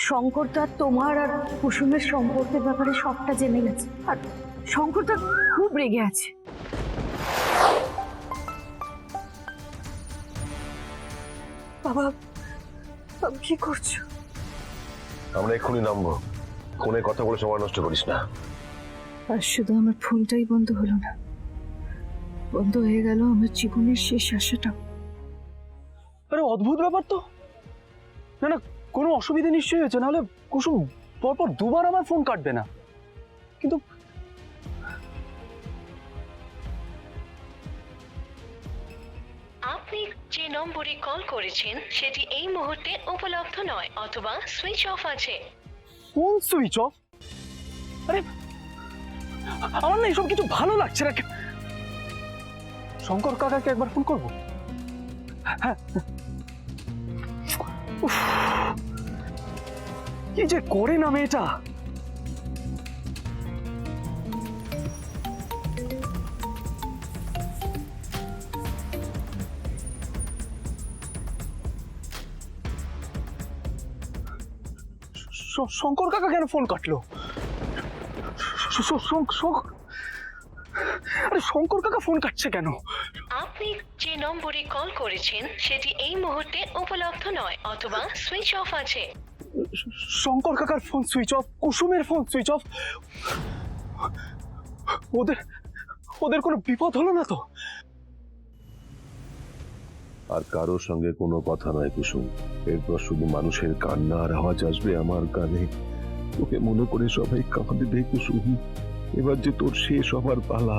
শঙ্কর তো আর তোমার আর কুসুমের সম্পর্কের ব্যাপারে সবটা জেনে গেছে, আর শঙ্কর তো খুব রেগে আছে। বাবা, বাবা কি করছো? আমরা এক্ষুনি নামবো। ফোনে কথা বলে সময় নষ্ট করিস না। আর শুধু আমার ফোনটাই বন্ধ হলো না, বন্ধ হয়ে গেল আমার জীবনের শেষ আশাটাও। আরে অদ্ভুত ব্যাপার তো। না না, কোনো অসুবিধা নিশ্চয়ই হয়েছে, নাহলে কুসুম পরপর দুবার আমার ফোন কাটবে না। কিন্তু আপনি যে নম্বরে কল করেছেন সেটি এই মুহূর্তে উপলব্ধ নয় অথবা সুইচ অফ আছে। Phone switch off? আরে আমার না এসব কিছু ভালো লাগছে না। শঙ্কর কাকাকে একবার ফোন করবো। হ্যাঁ, উফ, কি যে করে না মেয়েটা। শঙ্কর কাকা কেন ফোন কাটলো? আরে শঙ্কর কাকা ফোন কাটছে কেন? আপনি যে নম্বরে কল করেছেন সেটি এই মুহূর্তে উপলব্ধ নয় অথবা সুইচ অফ আছে। শঙ্কর কাকার ফোন সুইচ অফ, কুসুমের ফোন সুইচ অফ। ওদের ওদের কোনো বিপদ হলো না তো? আর কারোর সঙ্গে কোনো কথা নয় কুসুম। এরপর শুধু মানুষের কান্না আর আওয়াজ আসবে আমার কানে। তোকে মনে করে সবাই কাঁদবে কুসুম। এবার যে তোর শেষ হবার পালা।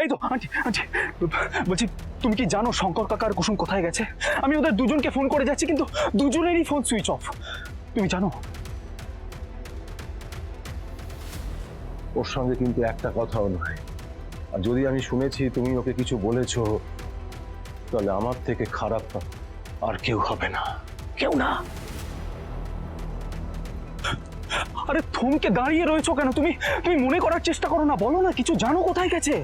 এই তো আন্টি, আন্টি বলছি, তুমি কি জানো শঙ্কর কাকা আর কুসুম কোথায় গেছে? আমি ওদের দুজনকে ফোন করে যাচ্ছি, কিন্তু দুজনেরই ফোন সুইচ অফ। তুমি জানো? ওর সঙ্গে কিন্তু একটা কথাও নয়। আর যদি আমি শুনেছি তুমি ওকে কিছু বলেছো, তাহলে আমার থেকে খারাপ আর কেউ হবে না। কেউ না। আরে থমকে দাঁড়িয়ে রয়েছো কেন? তুমি তুমি মনে করার চেষ্টা করো না, বলো না কিছু জানো কোথায় গেছে।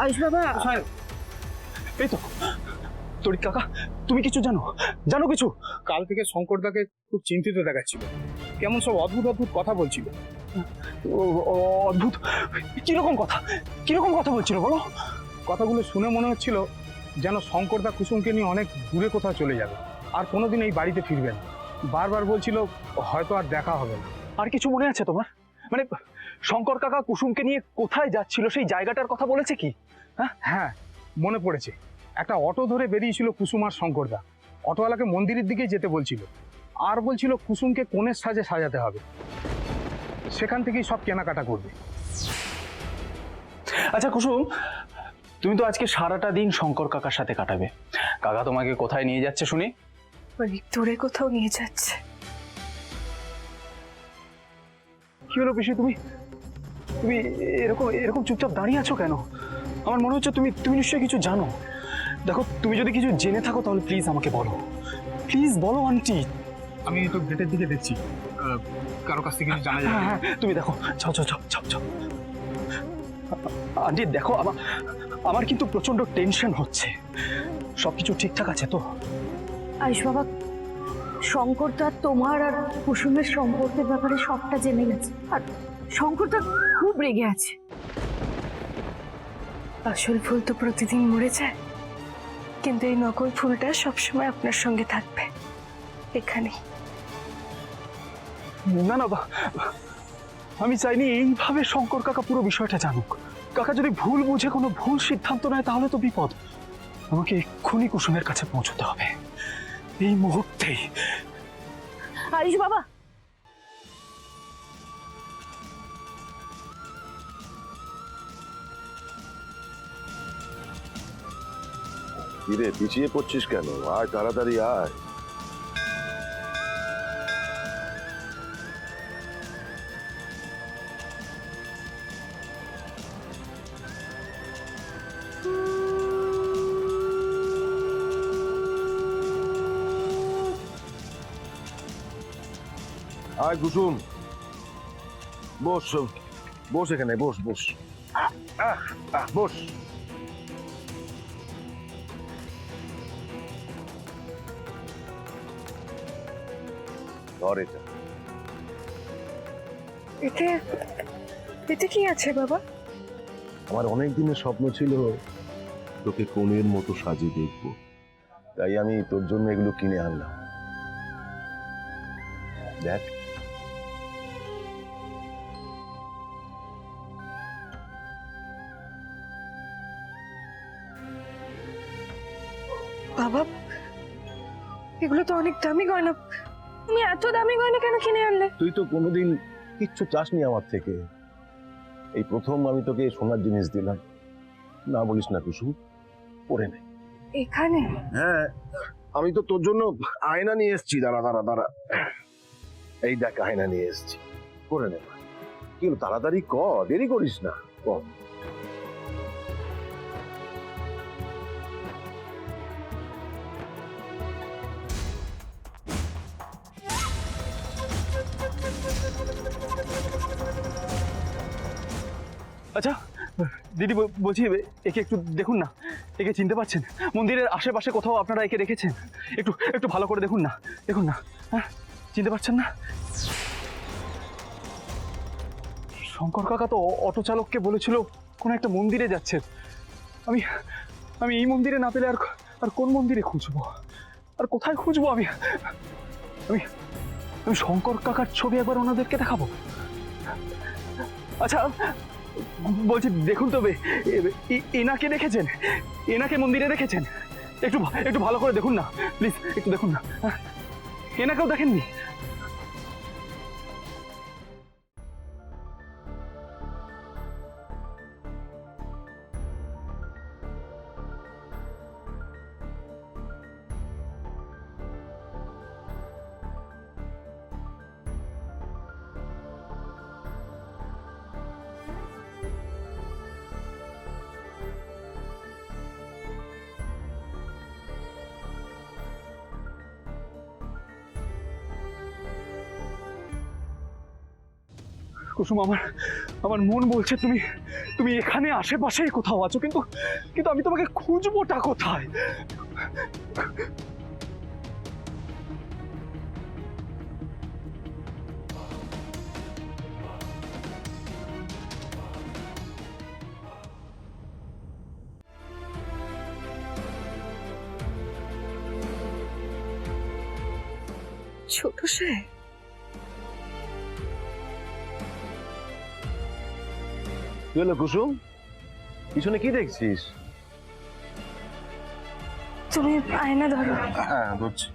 আয়ুষ বাবা, এই তো তরিৎ কাকা, তুমি কিছু জানো? জানো কিছু? কাল থেকে শঙ্করদাকে খুব চিন্তিত দেখাচ্ছিল, কেমন সব অদ্ভুত অদ্ভুত কথা বলছিল। অদ্ভুত কিরকম কথা? কিরকম কথা বলছিল বলো? কথাগুলো শুনে মনে হচ্ছিল যেন শঙ্করদা কুসুমকে নিয়ে অনেক দূরে কোথাও চলে যাবে, আর কোনোদিন এই বাড়িতে ফিরবে না। বারবার বলছিল হয়তো আর দেখা হবে না। আর কিছু মনে আছে তোমার? মানে শঙ্কর কাকা কুসুমকে নিয়ে কোথায় যাচ্ছিল সেই জায়গাটার কথা বলেছে কি? হ্যাঁ, মনে পড়েছে। একটা অটো ধরে বেরিয়েছিল কুসুম আর শঙ্করদা। অটোওয়ালাকে মন্দিরের দিকে যেতে বলছিল, আর বলছিল কুসুমকে কনের সাজে সাজাতে হবে, সেখান থেকেই সব কেনাকাটা করবে। আচ্ছা কুসুম, তুমি তো আজকে সারাটা দিন শঙ্কর কাকার সাথে কাটাবে। কাকা তোমাকে কোথায় নিয়ে যাচ্ছে শুনি? অনেক দূরে কোথাও নিয়ে যাচ্ছে। কি হলো পিসি, তুমি তুমি এরকম এরকম চুপচাপ দাঁড়িয়ে আছো কেন? আমার মনে হচ্ছে তুমি তুমি নিশ্চয়ই কিছু জানো। দেখো, তুমি যদি কিছু জেনে থাকো তাহলে প্লিজ আমাকে বলো। প্লিজ বলো আন্টি। আমি তো গেটের দিকে দেখছি, কারো কাছ থেকে কিছু জানা যায়। হ্যাঁ হ্যাঁ, তুমি দেখো, যাও যাও যাও যাও যাও। আন্টি দেখো, আমার কিন্তু প্রচন্ড টেনশন হচ্ছে। সবকিছু ঠিকঠাক আছে তো? আয়ুষ বাবা, শঙ্কর তো আর তোমার আর কুসুমের সম্পর্কের ব্যাপারে সবটা জেনে গেছে, আর শঙ্কর তো খুব রেগে আছে। আসল ফুল তো প্রতিদিন মরে যায়, কিন্তু এই নকল ফুলটা সবসময় আপনার সঙ্গে থাকবে এখানে। না না, আমি চাইনি এইভাবে শঙ্কর কাকা পুরো বিষয়টা জানুক। কাকা যদি ভুল বুঝে কোনো ভুল সিদ্ধান্ত নেয় তাহলে তো বিপদ। আমাকে এক্ষুনি কুসুমের কাছে পৌঁছতে হবে, এই মুহূর্তেই। আয়ুষ বাবা, কিরে পিছিয়ে পড়ছিস কেন? আয় তাড়াতাড়ি আয়। আয় কুসুম, বস বস এখানে, বস বস। বস। ধর এটা। এতে এতে কি আছে বাবা? আমার অনেক দিনের স্বপ্ন ছিল তোকে কনের মতো সাজিয়ে দেখব, তাই আমি তোর জন্য এগুলো কিনে আনলাম। দেখ, বাবা, এগুলো তো অনেক দামি গয়না। তুমি এত দামি গয়না কেন কিনে আনলে? তুই তো কোনোদিন কিচ্ছু চাসনি আমার থেকে, এই প্রথম আমি তোকে সোনার জিনিস দিলাম। না বলিস না কুসুম, পরে নে। এখানে? হ্যাঁ, আমি তো তোর জন্য আয়না নিয়ে এসেছি। দাঁড়া দাঁড়া দাঁড়া, এই দেখ আয়না নিয়ে এসেছি, করে নে। কি হলো, তাড়াতাড়ি কর, দেরি করিস না, কর। আচ্ছা দিদি, বলছি একে একটু দেখুন না, একে চিনতে পারছেন? মন্দিরের আশেপাশে কোথাও আপনারা একে রেখেছেন? একটু একটু ভালো করে দেখুন না, দেখুন না। হ্যাঁ, চিনতে পারছেন না? শঙ্কর কাকা তো অটো চালককে বলেছিল কোনো একটা মন্দিরে যাচ্ছে। আমি আমি এই মন্দিরে না পেলে আর আর কোন মন্দিরে খুঁজবো, আর কোথায় খুঁজবো? আমি আমি আমি শঙ্কর কাকার ছবি একবার ওনাদেরকে দেখাবো। আচ্ছা বলছি, দেখুন তবে এনাকে দেখেছেন? এনাকে মন্দিরে দেখেছেন? একটু একটু ভালো করে দেখুন না প্লিজ, একটু দেখুন না। এনাকেও দেখেননি? কুসুম, আমার মন বলছে তুমি তুমি এখানে আশেপাশেই কোথাও আছো, কিন্তু কিন্তু আমি তোমাকে খুঁজবোটা কোথায়? ছোট সাহেব, কি হলো কুসুম, পিছনে কি দেখছিস? তুমি আয়না ধরো। হ্যাঁ ধরছি।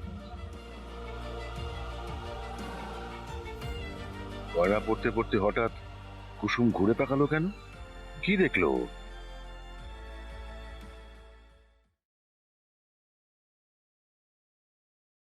গয়না পড়তে পড়তে হঠাৎ কুসুম ঘুরে তাকালো কেন? কি দেখলো?